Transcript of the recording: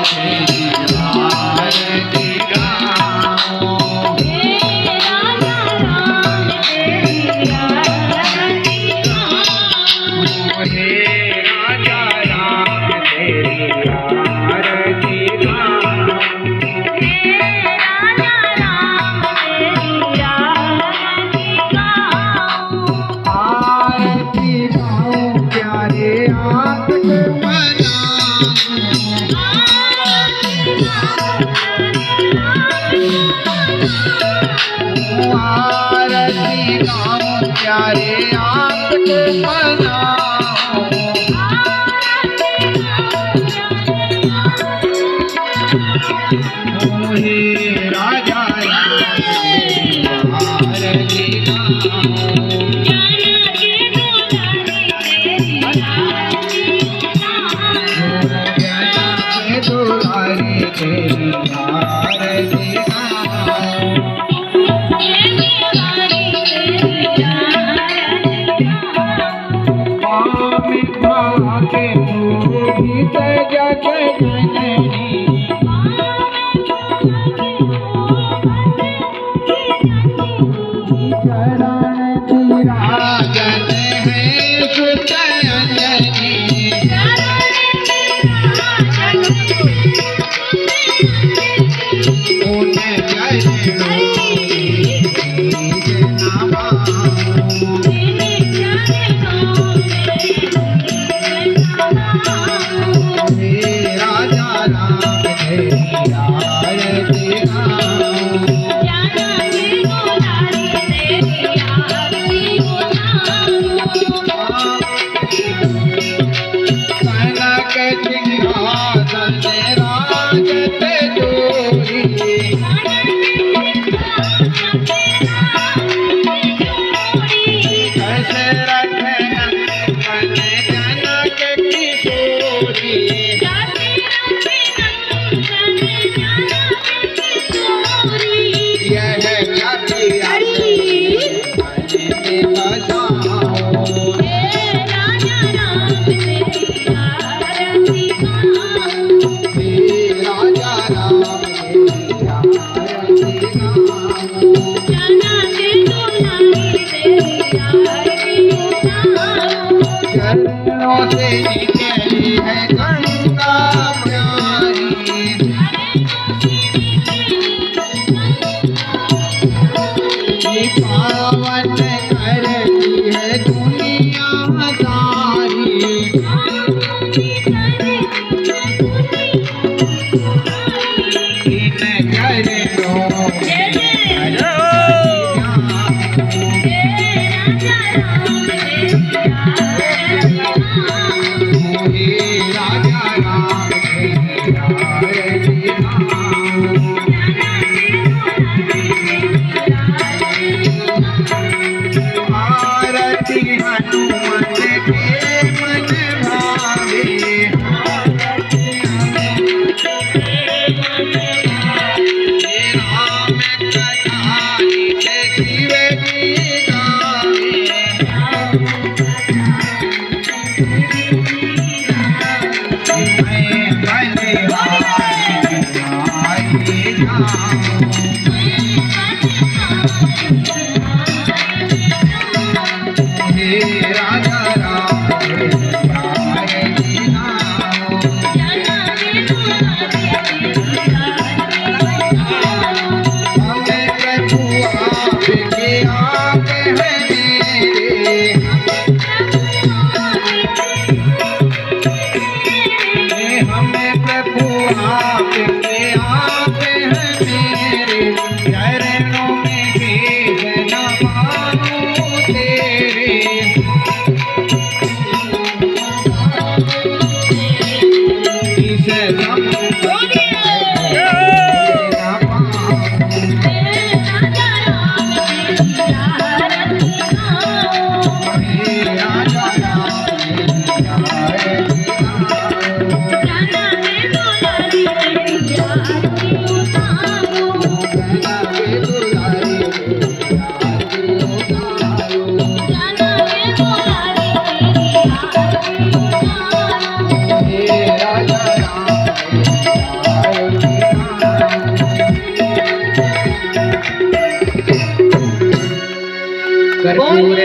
तेरी आरती गाऊं। हे राजा राम तेरी आरती गाऊं। हे राजा राम तेरी आरती गाऊं। हे राजा राम तेरी आरती गाऊं। आरती गाऊं प्यारे आंख आरती गाऊं प्यारे आंख मनाऊं। हे राजा आरती दुलारी तेरी आरती के गीत जग जननी चरण विराजन है सुत अंजनी। उन्हें जय चरणों से निकली है गंगा प्यारी। पावन करती है दुनिया सारी। इन चरणों आरती हनुमान के मन भावे। राम कथा नित्य शिव जी गावे। मैं बलिहारी जाऊं। राजा राम कर्पूर